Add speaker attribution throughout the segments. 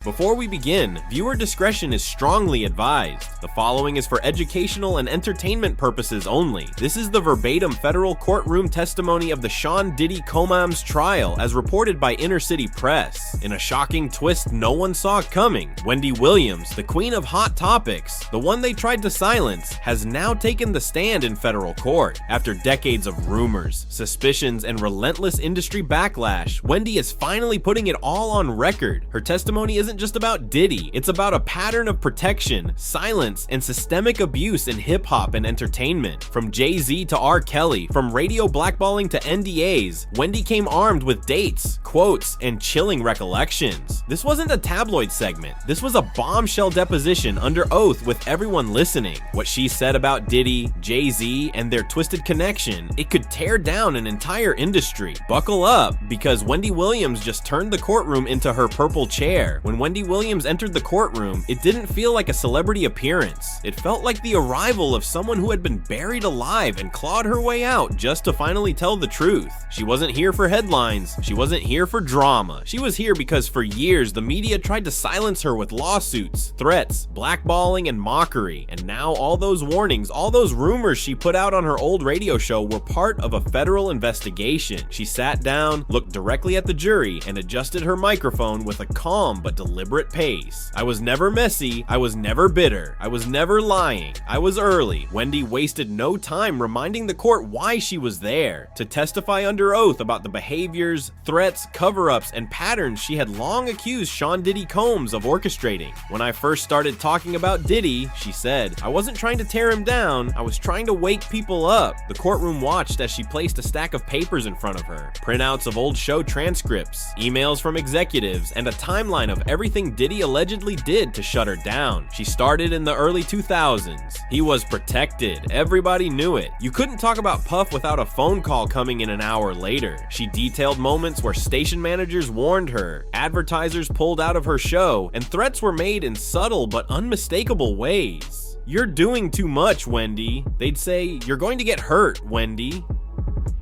Speaker 1: Before we begin, viewer discretion is strongly advised. The following is for educational and entertainment purposes only. This is the verbatim federal courtroom testimony of the Sean Diddy Combs trial as reported by Inner City Press. In a shocking twist no one saw coming, Wendy Williams, the queen of hot topics, the one they tried to silence, has now taken the stand in federal court. After decades of rumors, suspicions, and relentless industry backlash, Wendy is finally putting it all on record. Her testimony isn't just about Diddy, it's about a pattern of protection, silence, and systemic abuse in hip-hop and entertainment. From Jay-Z to R. Kelly, from radio blackballing to NDAs, Wendy came armed with dates, quotes, and chilling recollections. This wasn't a tabloid segment, this was a bombshell deposition under oath with everyone listening. What she said about Diddy, Jay-Z, and their twisted connection, it could tear down an entire industry. Buckle up, because Wendy Williams just turned the courtroom into her purple chair. When Wendy Williams entered the courtroom, it didn't feel like a celebrity appearance. It felt like the arrival of someone who had been buried alive and clawed her way out just to finally tell the truth. She wasn't here for headlines, she wasn't here for drama. She was here because for years the media tried to silence her with lawsuits, threats, blackballing, and mockery. And now all those warnings, all those rumors she put out on her old radio show were part of a federal investigation. She sat down, looked directly at the jury, and adjusted her microphone with a calm but deliberate pace. I was never messy, I was never bitter, I was never lying, I was early. Wendy wasted no time reminding the court why she was there, to testify under oath about the behaviors, threats, cover-ups, and patterns she had long accused Sean Diddy Combs of orchestrating. When I first started talking about Diddy, she said, I wasn't trying to tear him down, I was trying to wake people up. The courtroom watched as she placed a stack of papers in front of her, printouts of old show transcripts, emails from executives, and a timeline of everything Diddy allegedly did to shut her down. She started in the early 2000s. He was protected. Everybody knew it. You couldn't talk about Puff without a phone call coming in an hour later. She detailed moments where station managers warned her, advertisers pulled out of her show, and threats were made in subtle but unmistakable ways. You're doing too much, Wendy. They'd say, you're going to get hurt, Wendy.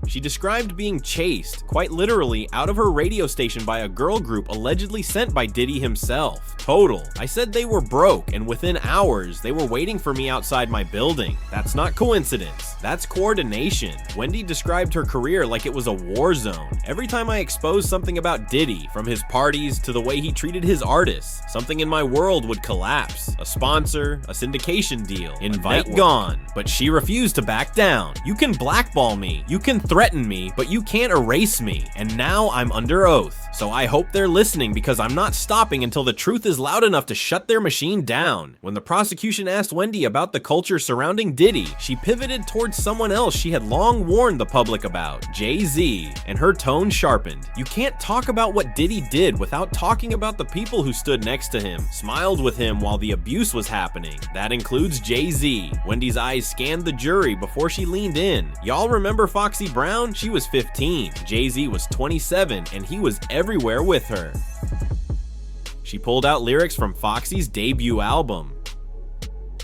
Speaker 1: She described being chased, quite literally, out of her radio station by a girl group allegedly sent by Diddy himself. Total. I said they were broke, and within hours, they were waiting for me outside my building. That's not coincidence. That's coordination. Wendy described her career like it was a war zone. Every time I exposed something about Diddy, from his parties to the way he treated his artists, something in my world would collapse. A sponsor, a syndication deal, invite gone. But she refused to back down. You can blackball me, you can threaten me, but you can't erase me. And now I'm under oath. So I hope they're listening, because I'm not stopping until the truth is loud enough to shut their machine down. When the prosecution asked Wendy about the culture surrounding Diddy, she pivoted towards someone else she had long warned the public about, Jay-Z, and her tone sharpened. You can't talk about what Diddy did without talking about the people who stood next to him, smiled with him while the abuse was happening. That includes Jay-Z. Wendy's eyes scanned the jury before she leaned in. Y'all remember Foxy Brown? She was 15. Jay-Z was 27, and he was everywhere with her. She pulled out lyrics from Foxy's debut album.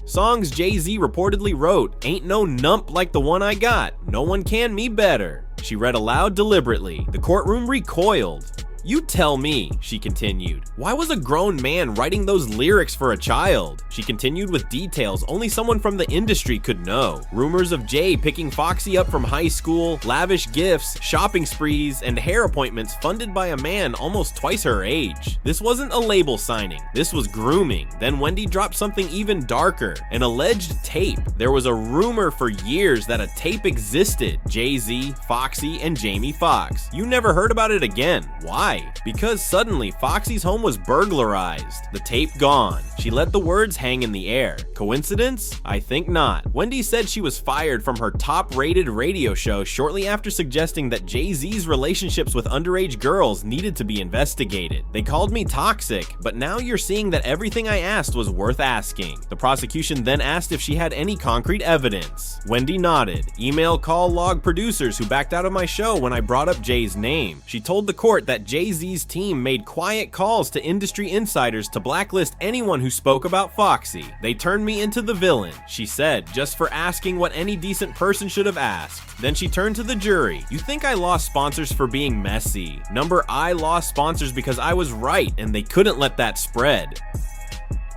Speaker 1: Songs Jay-Z reportedly wrote, ain't no nump like the one I got, no one can me better. She read aloud deliberately. The courtroom recoiled. You tell me, she continued. Why was a grown man writing those lyrics for a child? She continued with details only someone from the industry could know. Rumors of Jay picking Foxy up from high school, lavish gifts, shopping sprees, and hair appointments funded by a man almost twice her age. This wasn't a label signing, this was grooming. Then Wendy dropped something even darker, an alleged tape. There was a rumor for years that a tape existed. Jay-Z, Foxy, and Jamie Foxx. You never heard about it again. Why? Because suddenly Foxy's home was burglarized. The tape gone. She let the words hang in the air. Coincidence? I think not. Wendy said she was fired from her top-rated radio show shortly after suggesting that Jay-Z's relationships with underage girls needed to be investigated. They called me toxic, but now you're seeing that everything I asked was worth asking. The prosecution then asked if she had any concrete evidence. Wendy nodded. Email call log producers who backed out of my show when I brought up Jay's name. She told the court that Jay Jay-Z's team made quiet calls to industry insiders to blacklist anyone who spoke about Foxy. They turned me into the villain, she said, just for asking what any decent person should have asked. Then she turned to the jury. You think I lost sponsors for being messy? I lost sponsors because I was right and they couldn't let that spread.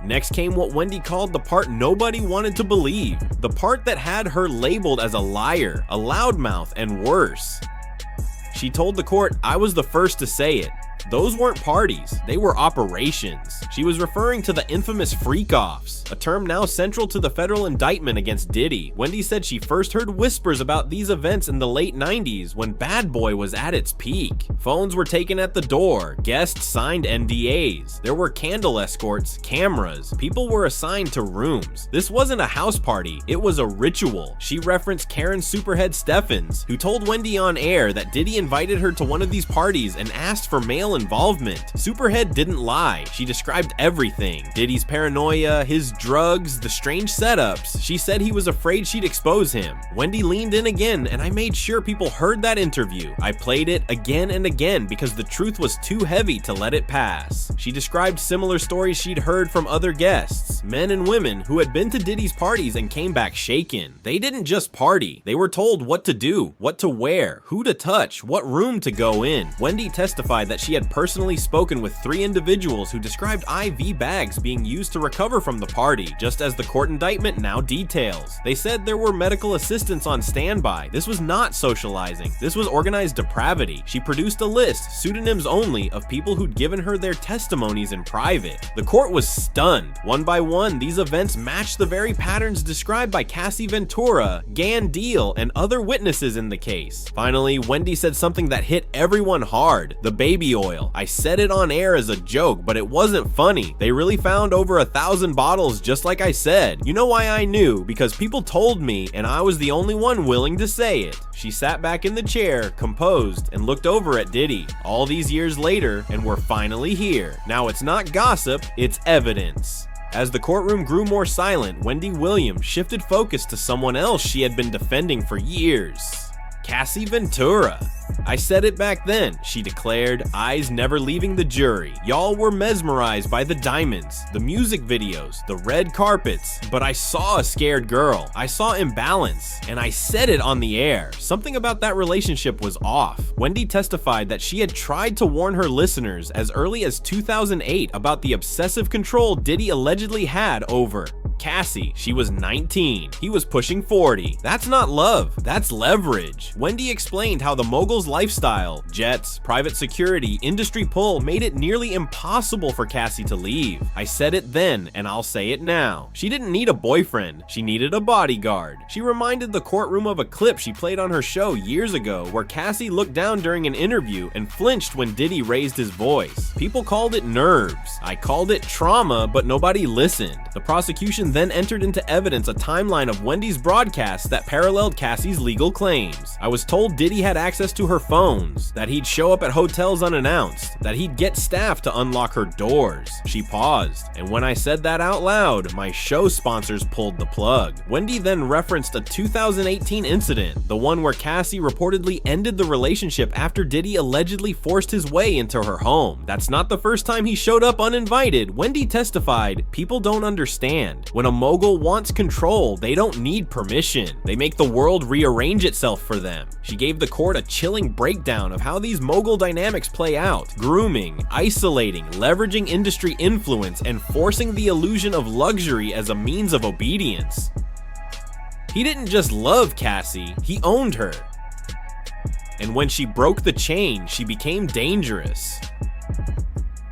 Speaker 1: Next came what Wendy called the part nobody wanted to believe. The part that had her labeled as a liar, a loudmouth, and worse. She told the court, I was the first to say it. Those weren't parties, they were operations. She was referring to the infamous freak-offs, a term now central to the federal indictment against Diddy. Wendy said she first heard whispers about these events in the late 90s when Bad Boy was at its peak. Phones were taken at the door, guests signed NDAs, there were candle escorts, cameras, people were assigned to rooms. This wasn't a house party, it was a ritual. She referenced Karen Superhead Steffens, who told Wendy on air that Diddy invited her to one of these parties and asked for male involvement. Superhead didn't lie. She described everything. Diddy's paranoia, his drugs, the strange setups. She said he was afraid she'd expose him. Wendy leaned in again, and I made sure people heard that interview. I played it again and again because the truth was too heavy to let it pass. She described similar stories she'd heard from other guests, men and women who had been to Diddy's parties and came back shaken. They didn't just party. They were told what to do, what to wear, who to touch, what room to go in. Wendy testified that she had personally spoken with 3 individuals who described IV bags being used to recover from the party, just as the court indictment now details. They said there were medical assistants on standby. This was not socializing. This was organized depravity. She produced a list, pseudonyms only, of people who'd given her their testimonies in private. The court was stunned. One by one, these events matched the very patterns described by Cassie Ventura, Gan Deal, and other witnesses in the case. Finally, Wendy said something that hit everyone hard: the baby oil. I said it on air as a joke, but it wasn't funny. They really found over 1,000 bottles just like I said. You know why I knew? Because people told me and I was the only one willing to say it. She sat back in the chair, composed, and looked over at Diddy. All these years later, and we're finally here. Now it's not gossip, it's evidence. As the courtroom grew more silent, Wendy Williams shifted focus to someone else she had been defending for years. Cassie Ventura. I said it back then, she declared, eyes never leaving the jury. Y'all were mesmerized by the diamonds, the music videos, the red carpets, but I saw a scared girl. I saw imbalance, and I said it on the air. Something about that relationship was off. Wendy testified that she had tried to warn her listeners as early as 2008 about the obsessive control Diddy allegedly had over Cassie. She was 19. He was pushing 40. That's not love, that's leverage. Wendy explained how the mogul's lifestyle, jets, private security, industry pull made it nearly impossible for Cassie to leave. I said it then, and I'll say it now. She didn't need a boyfriend, she needed a bodyguard. She reminded the courtroom of a clip she played on her show years ago where Cassie looked down during an interview and flinched when Diddy raised his voice. People called it nerves. I called it trauma, but nobody listened. The prosecution then entered into evidence a timeline of Wendy's broadcasts that paralleled Cassie's legal claims. I was told Diddy had access to her phones, that he'd show up at hotels unannounced, that he'd get staff to unlock her doors. She paused, and when I said that out loud, my show sponsors pulled the plug. Wendy then referenced a 2018 incident, the one where Cassie reportedly ended the relationship after Diddy allegedly forced his way into her home. That's not the first time he showed up uninvited. Wendy testified, people don't understand. When a mogul wants control, they don't need permission. They make the world rearrange itself for them. She gave the court a chilling breakdown of how these mogul dynamics play out: grooming, isolating, leveraging industry influence, and forcing the illusion of luxury as a means of obedience. He didn't just love Cassie, he owned her. And when she broke the chain, she became dangerous.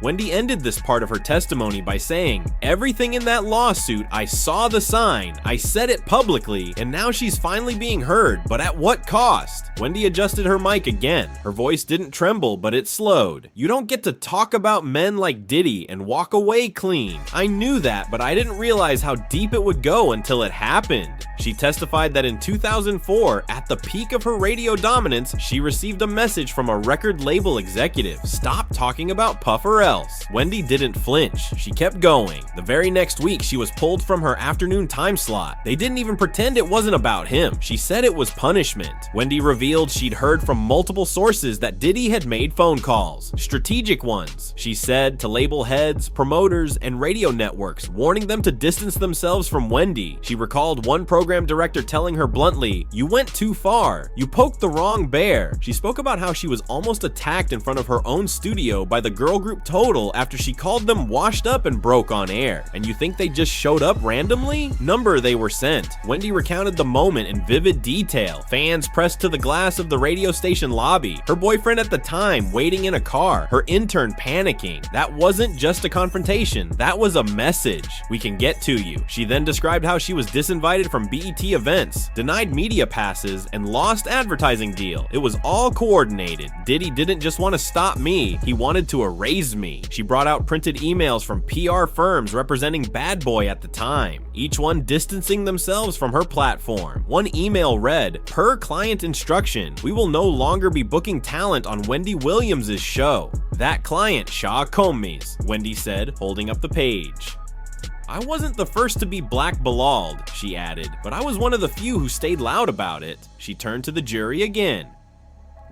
Speaker 1: Wendy ended this part of her testimony by saying, everything in that lawsuit, I saw the sign, I said it publicly, and now she's finally being heard, but at what cost? Wendy adjusted her mic again. Her voice didn't tremble, but it slowed. You don't get to talk about men like Diddy and walk away clean. I knew that, but I didn't realize how deep it would go until it happened. She testified that in 2004, at the peak of her radio dominance, she received a message from a record label executive. Stop talking about Puff or else. Wendy didn't flinch. She kept going. The very next week, she was pulled from her afternoon time slot. They didn't even pretend it wasn't about him. She said it was punishment. Wendy revealed she'd heard from multiple sources that Diddy had made phone calls, strategic ones, she said, to label heads, promoters, and radio networks, warning them to distance themselves from Wendy. She recalled one program director telling her bluntly, "You went too far. You poked the wrong bear." She spoke about how she was almost attacked in front of her own studio by the girl group Total after she called them washed up and broke on air. And you think they just showed up randomly? Number they were sent. Wendy recounted the moment in vivid detail. Fans pressed to the glass of the radio station lobby. Her boyfriend at the time waiting in a car. Her intern panicking. That wasn't just a confrontation. That was a message. "We can get to you." She then described how she was disinvited from BET events, denied media passes, and lost advertising deal. It was all coordinated. Diddy didn't just want to stop me, he wanted to erase me. She brought out printed emails from PR firms representing Bad Boy at the time, each one distancing themselves from her platform. One email read, "Per client instruction, we will no longer be booking talent on Wendy Williams' show." That client, Shaw Comey's, Wendy said, holding up the page. "I wasn't the first to be blackballed," she added, "but I was one of the few who stayed loud about it." She turned to the jury again.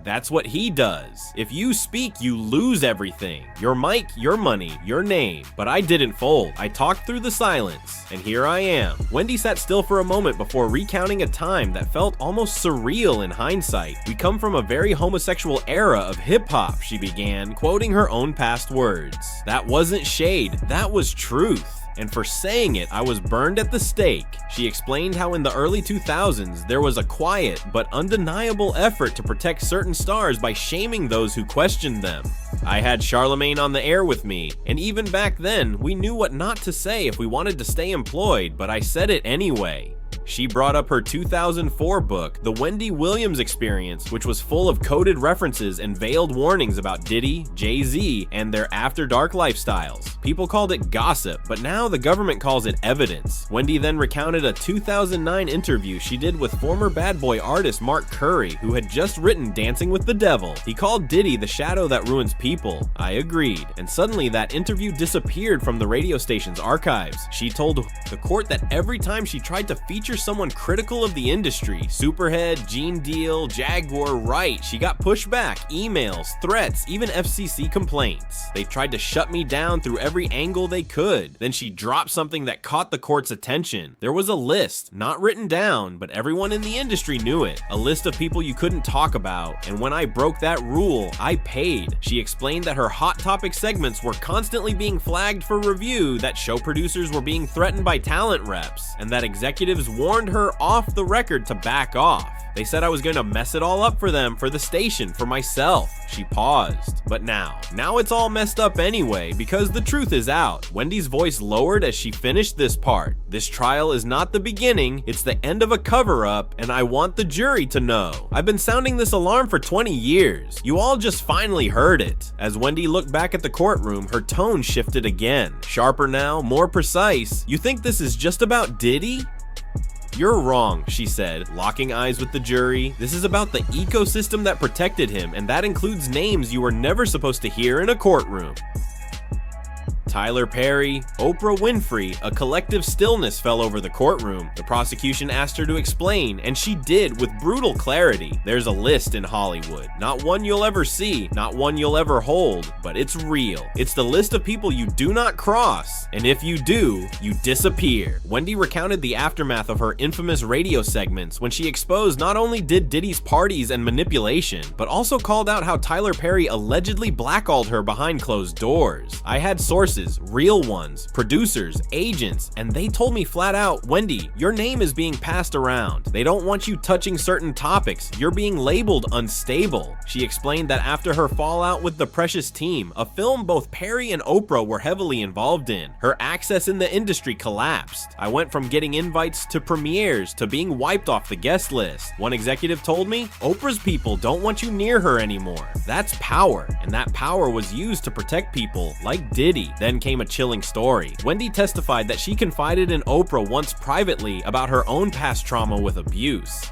Speaker 1: "That's what he does. If you speak, you lose everything. Your mic, your money, your name. But I didn't fold. I talked through the silence. And here I am." Wendy sat still for a moment before recounting a time that felt almost surreal in hindsight. "We come from a very homosexual era of hip-hop," she began, quoting her own past words. "That wasn't shade. That was truth. And for saying it, I was burned at the stake." She explained how in the early 2000s, there was a quiet but undeniable effort to protect certain stars by shaming those who questioned them. "I had Charlemagne on the air with me, and even back then, we knew what not to say if we wanted to stay employed, but I said it anyway." She brought up her 2004 book, The Wendy Williams Experience, which was full of coded references and veiled warnings about Diddy, Jay-Z, and their after-dark lifestyles. People called it gossip, but now the government calls it evidence. Wendy then recounted a 2009 interview she did with former Bad Boy artist Mark Curry, who had just written Dancing with the Devil. He called Diddy the shadow that ruins people. I agreed, and suddenly that interview disappeared from the radio station's archives. She told the court that every time she tried to feature someone critical of the industry, Superhead, Gene Deal, Jaguar, Wright, she got pushback, emails, threats, even FCC complaints. They tried to shut me down through every angle they could. Then she dropped something that caught the court's attention. There was a list, not written down, but everyone in the industry knew it. A list of people you couldn't talk about, and when I broke that rule, I paid. She explained that her Hot Topic segments were constantly being flagged for review, that show producers were being threatened by talent reps, and that executives warned her off the record to back off. They said I was going to mess it all up for them, for the station, for myself. She paused. But now it's all messed up anyway, because the truth is out. Wendy's voice lowered as she finished this part. This trial is not the beginning, it's the end of a cover-up, and I want the jury to know. I've been sounding this alarm for 20 years. You all just finally heard it. As Wendy looked back at the courtroom, her tone shifted again. Sharper now, more precise. "You think this is just about Diddy?" "You're wrong," she said, locking eyes with the jury. "This is about the ecosystem that protected him, and that includes names you were never supposed to hear in a courtroom. Tyler Perry, Oprah Winfrey." A collective stillness fell over the courtroom. The prosecution asked her to explain, and she did with brutal clarity. "There's a list in Hollywood. Not one you'll ever see, not one you'll ever hold, but it's real. It's the list of people you do not cross, and if you do, you disappear." Wendy recounted the aftermath of her infamous radio segments when she exposed not only Diddy's parties and manipulation, but also called out how Tyler Perry allegedly blackballed her behind closed doors. "I had sources, real ones, producers, agents, and they told me flat out, 'Wendy, your name is being passed around. They don't want you touching certain topics. You're being labeled unstable.'" She explained that after her fallout with the Precious Team, a film both Perry and Oprah were heavily involved in, her access in the industry collapsed. "I went from getting invites to premieres to being wiped off the guest list. One executive told me, 'Oprah's people don't want you near her anymore.' That's power, and that power was used to protect people like Diddy." Then came a chilling story. Wendy testified that she confided in Oprah once privately about her own past trauma with abuse.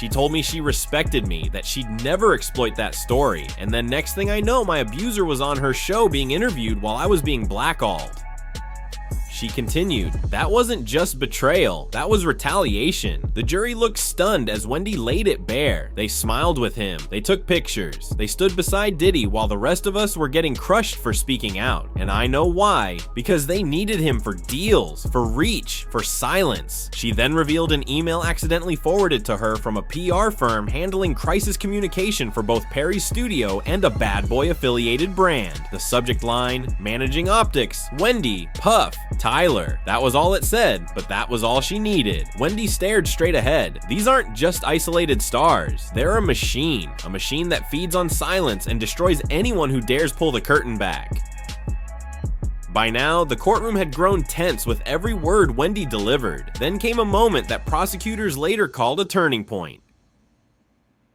Speaker 1: She told me she respected me, that she'd never exploit that story, and then next thing I know, my abuser was on her show being interviewed while I was being blackballed. She continued, that wasn't just betrayal, that was retaliation. The jury looked stunned as Wendy laid it bare. They smiled with him, they took pictures, they stood beside Diddy while the rest of us were getting crushed for speaking out. And I know why, because they needed him for deals, for reach, for silence. She then revealed an email accidentally forwarded to her from a PR firm handling crisis communication for both Perry's studio and a Bad Boy affiliated brand. The subject line, managing optics, Wendy, Puff, Tyler. That was all it said, but that was all she needed. Wendy stared straight ahead. These aren't just isolated stars. They're a machine that feeds on silence and destroys anyone who dares pull the curtain back. By now, the courtroom had grown tense with every word Wendy delivered. Then came a moment that prosecutors later called a turning point.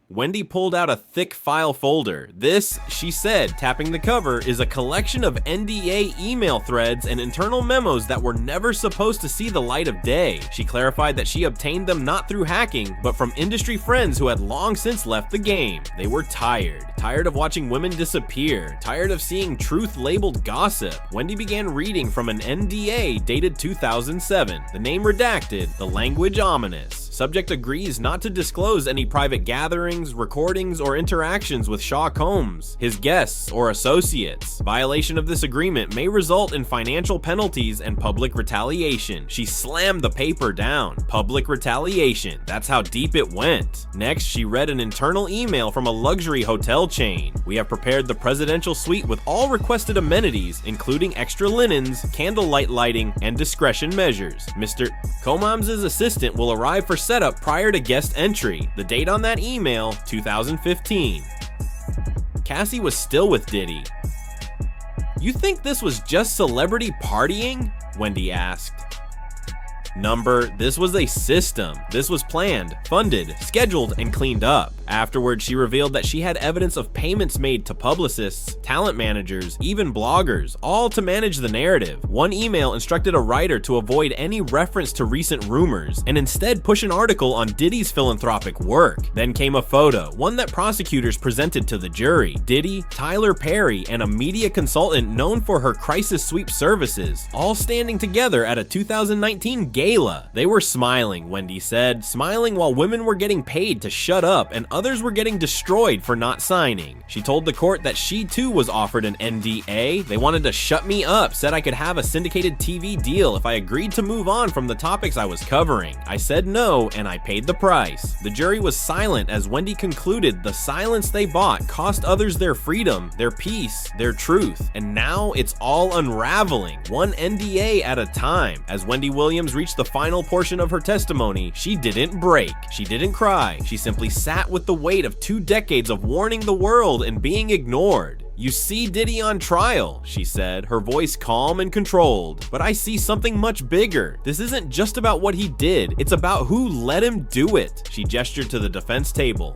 Speaker 1: Wendy pulled out a thick file folder. This, she said, tapping the cover, is a collection of NDA email threads and internal memos that were never supposed to see the light of day. She clarified that she obtained them not through hacking, but from industry friends who had long since left the game. They were tired of watching women disappear, tired of seeing truth-labeled gossip. Wendy began reading from an NDA dated 2007, the name redacted, the language ominous. Subject agrees not to disclose any private gatherings, recordings, or interactions with Shaw Combs, his guests, or associates. Violation of this agreement may result in financial penalties and public retaliation. She slammed the paper down. Public retaliation. That's how deep it went. Next, she read an internal email from a luxury hotel chain. We have prepared the presidential suite with all requested amenities, including extra linens, candlelight lighting, and discretion measures. Mr. Combs' assistant will arrive for setup prior to guest entry. The date on that email, 2015. Cassie was still with Diddy. You think this was just celebrity partying? Wendy asked. This was a system. This was planned, funded, scheduled, and cleaned up. Afterwards, she revealed that she had evidence of payments made to publicists, talent managers, even bloggers, all to manage the narrative. One email instructed a writer to avoid any reference to recent rumors and instead push an article on Diddy's philanthropic work. Then came a photo, one that prosecutors presented to the jury. Diddy, Tyler Perry, and a media consultant known for her crisis sweep services, all standing together at a 2019 gala. They were smiling, Wendy said, smiling while women were getting paid to shut up and others were getting destroyed for not signing. She told the court that she too was offered an NDA. They wanted to shut me up, said I could have a syndicated TV deal if I agreed to move on from the topics I was covering. I said no, and I paid the price. The jury was silent as Wendy concluded the silence they bought cost others their freedom, their peace, their truth. And now it's all unraveling, one NDA at a time. As Wendy Williams reached the final portion of her testimony, she didn't break. She didn't cry. She simply sat with the weight of 2 decades of warning the world and being ignored. You see Diddy on trial, she said, her voice calm and controlled. But I see something much bigger. This isn't just about what he did, it's about who let him do it. She gestured to the defense table.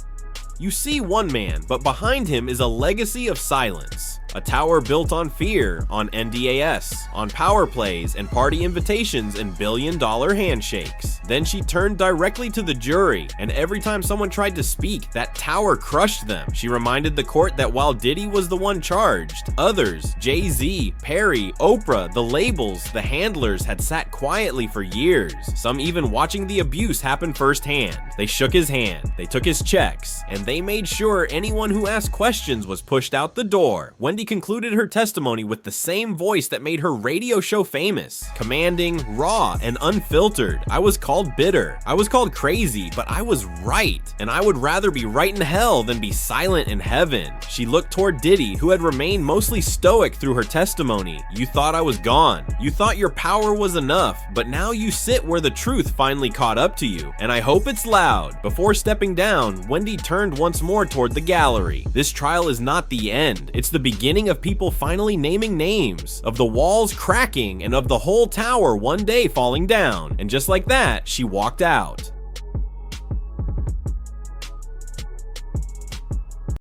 Speaker 1: You see one man, but behind him is a legacy of silence. A tower built on fear, on NDAS, on power plays and party invitations and billion-dollar handshakes. Then she turned directly to the jury, and every time someone tried to speak, that tower crushed them. She reminded the court that while Diddy was the one charged, others, Jay-Z, Perry, Oprah, the labels, the handlers had sat quietly for years, some even watching the abuse happen firsthand. They shook his hand, they took his checks, and they made sure anyone who asked questions was pushed out the door. Wendy concluded her testimony with the same voice that made her radio show famous. Commanding, raw, and unfiltered. I was called bitter. I was called crazy, but I was right. And I would rather be right in hell than be silent in heaven. She looked toward Diddy, who had remained mostly stoic through her testimony. You thought I was gone. You thought your power was enough, but now you sit where the truth finally caught up to you. And I hope it's loud. Before stepping down, Wendy turned once more toward the gallery. This trial is not the end. It's the beginning of people finally naming names, of the walls cracking, and of the whole tower one day falling down. And just like that, she walked out.